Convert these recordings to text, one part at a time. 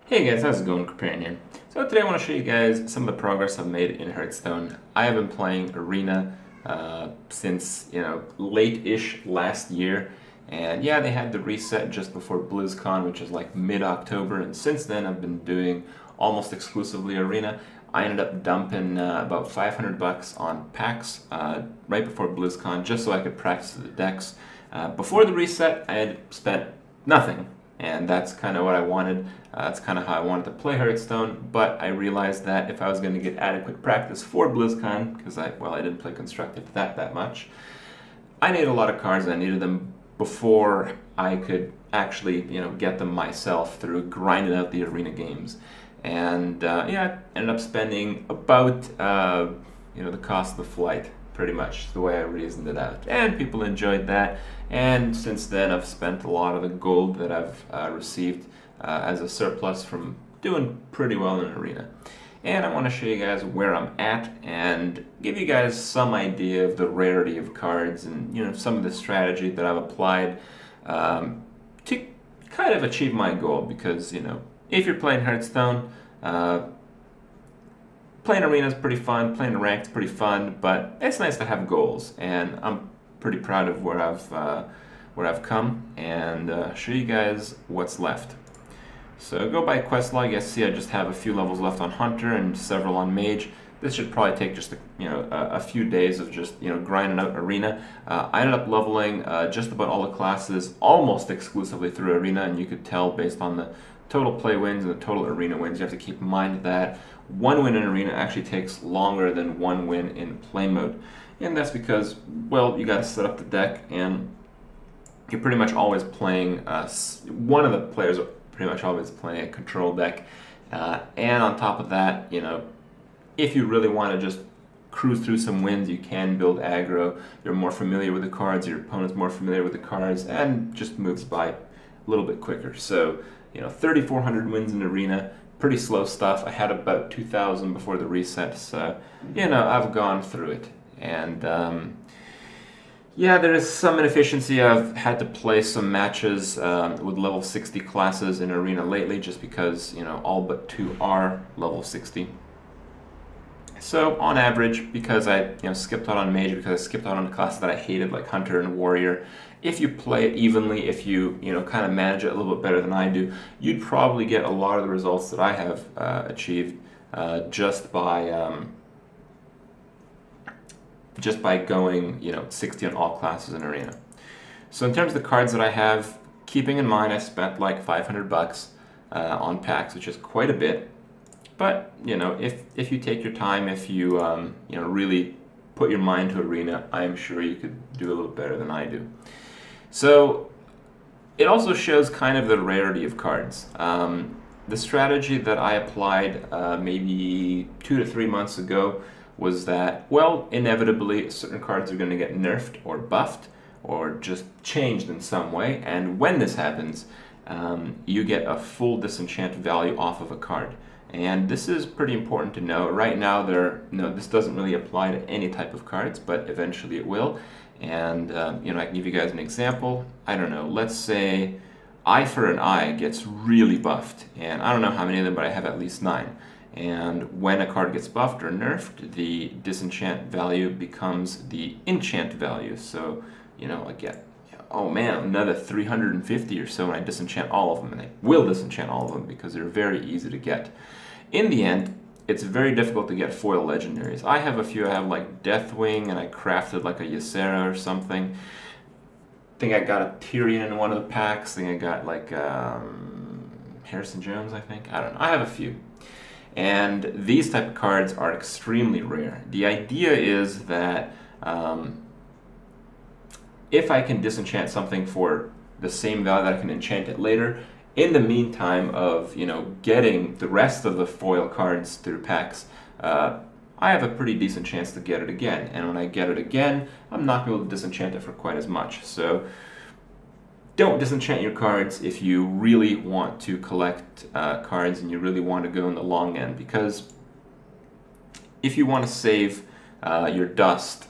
Hey guys, how's it going? Kripp here. So today I want to show you guys some of the progress I've made in Hearthstone. I have been playing Arena since, late-ish last year. And yeah, they had the reset just before BlizzCon, which is like mid-October. And since then, I've been doing almost exclusively Arena. I ended up dumping about 500 bucks on packs right before BlizzCon, just so I could practice the decks. Before the reset, I had spent nothing. And that's kind of what I wanted. That's kind of how I wanted to play Hearthstone, but I realized that if I was going to get adequate practice for BlizzCon, because I didn't play Constructed that much, I needed a lot of cards, and I needed them before I could actually, get them myself through grinding out the arena games. And yeah, I ended up spending about, the cost of the flight, pretty much the way I reasoned it out. And people enjoyed that. And since then, I've spent a lot of the gold that I've received as a surplus from doing pretty well in Arena. And I want to show you guys where I'm at and give you guys some idea of the rarity of cards and some of the strategy that I've applied to kind of achieve my goal. Because if you're playing Hearthstone, playing Arena is pretty fun, playing Ranked is pretty fun, but it's nice to have goals, and I'm pretty proud of where I've come, and show you guys what's left. So go by quest log. You see I just have a few levels left on Hunter and several on Mage. This should probably take just a few days of just grinding out Arena. I ended up leveling just about all the classes almost exclusively through Arena, and you could tell based on the total play wins and the total Arena wins. You have to keep in mind that one win in Arena actually takes longer than one win in play mode. And that's because, well, you got to set up the deck, and you're pretty much always playing, one of the players are pretty much always playing a control deck. And on top of that, if you really want to just cruise through some wins, you can build aggro. You're more familiar with the cards, your opponent's more familiar with the cards, and just moves by a little bit quicker. So, 3,400 wins in Arena. Pretty slow stuff. I had about 2,000 before the reset, so, I've gone through it. And, yeah, there is some inefficiency. I've had to play some matches with level 60 classes in Arena lately, just because, all but two are level 60. So, on average, because I skipped out on Mage, because I skipped out on classes that I hated, like Hunter and Warrior, if you play it evenly, if you kind of manage it a little bit better than I do, you'd probably get a lot of the results that I have achieved just by going 60 on all classes in Arena. So in terms of the cards that I have, keeping in mind I spent like 500 bucks on packs, which is quite a bit. But if you take your time, if you really put your mind to Arena, I'm sure you could do a little better than I do. So it also shows kind of the rarity of cards. The strategy that I applied maybe 2 to 3 months ago was that, well, inevitably certain cards are going to get nerfed or buffed or just changed in some way, and when this happens, you get a full disenchant value off of a card. And this is pretty important to know. Right now, this doesn't really apply to any type of cards, but eventually it will. And I can give you guys an example. I don't know, let's say Eye for an Eye gets really buffed, and I don't know how many of them, but I have at least 9. And when a card gets buffed or nerfed, the disenchant value becomes the enchant value. So, I get, oh man, another 350 or so, and I disenchant all of them, and I will disenchant all of them because they're very easy to get. In the end, it's very difficult to get foil legendaries. I have a few. I have like Deathwing, and I crafted like a Ysera or something. I think I got a Tyrion in one of the packs. I think I got like Harrison Jones, I think. I don't know. I have a few. And these type of cards are extremely rare. The idea is that if I can disenchant something for the same value that I can enchant it later, in the meantime of getting the rest of the foil cards through packs, I have a pretty decent chance to get it again. And when I get it again, I'm not going to be able to disenchant it for quite as much. So don't disenchant your cards if you really want to collect cards and you really want to go in the long end, because if you want to save your dust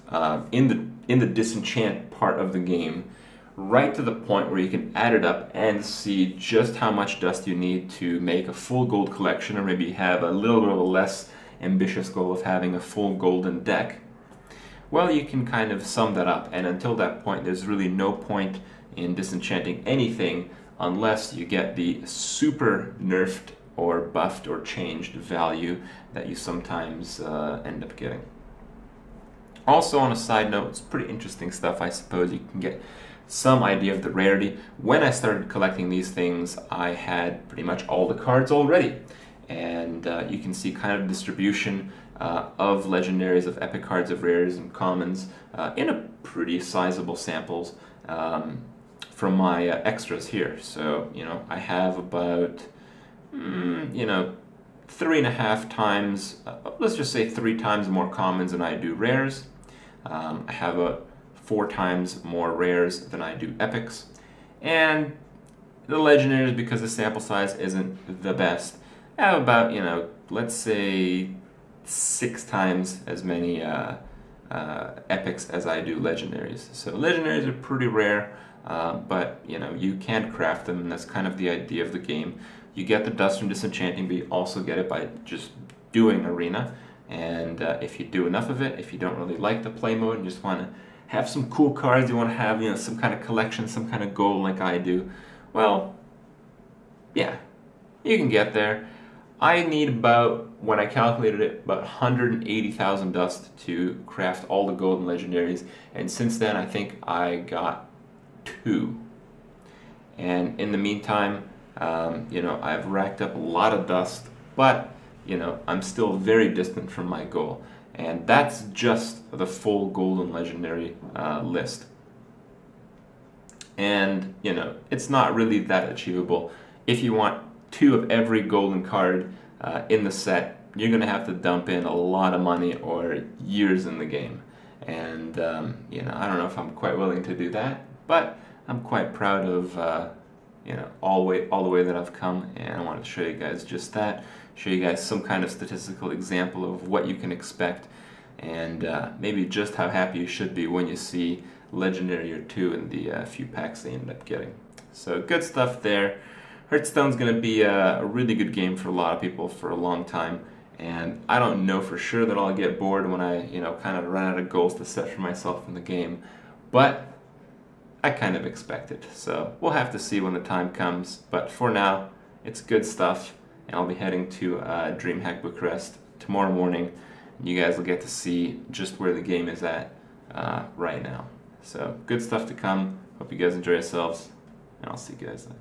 in the disenchant part of the game, right to the point where you can add it up and see just how much dust you need to make a full gold collection, or maybe have a little bit of a less ambitious goal of having a full golden deck, well, you can kind of sum that up. And until that point, there's really no point in disenchanting anything unless you get the super nerfed or buffed or changed value that you sometimes end up getting. Also, on a side note, it's pretty interesting stuff. I suppose you can get some idea of the rarity. When I started collecting these things, I had pretty much all the cards already. And you can see kind of distribution of legendaries, of epic cards, of rares and commons in a pretty sizable samples from my extras here. So, you know, I have about, you know, 3.5 times, let's just say 3 times more commons than I do rares. I have 4 times more rares than I do epics. And the legendaries, because the sample size isn't the best, I have about, you know, let's say 6 times as many epics as I do legendaries. So legendaries are pretty rare, but you know, you can't craft them, and that's kind of the idea of the game. You get the dust from disenchanting, but you also get it by just doing arena. And if you do enough of it, if you don't really like the play mode and just want to have some cool cards, you want to have, you know, some kind of collection, some kind of goal like I do, well, yeah, you can get there. I need about, when I calculated it, about 180,000 dust to craft all the golden legendaries, and since then I think I got 2. And in the meantime, you know, I've racked up a lot of dust, but you know, I'm still very distant from my goal. And that's just the full golden legendary list. And, you know, it's not really that achievable. If you want 2 of every golden card in the set, you're going to have to dump in a lot of money or years in the game. And, you know, I don't know if I'm quite willing to do that, but I'm quite proud of, you know, all the way that I've come, and I wanted to show you guys just that. Show you guys some kind of statistical example of what you can expect, and maybe just how happy you should be when you see legendary or 2 in the few packs they end up getting. So good stuff there. Hearthstone's going to be a really good game for a lot of people for a long time, and I don't know for sure that I'll get bored when I, you know, kind of run out of goals to set for myself in the game, but I kind of expect it. So we'll have to see when the time comes, but for now, it's good stuff. And I'll be heading to DreamHack Bucharest tomorrow morning. You guys will get to see just where the game is at right now. So good stuff to come. Hope you guys enjoy yourselves, and I'll see you guys then.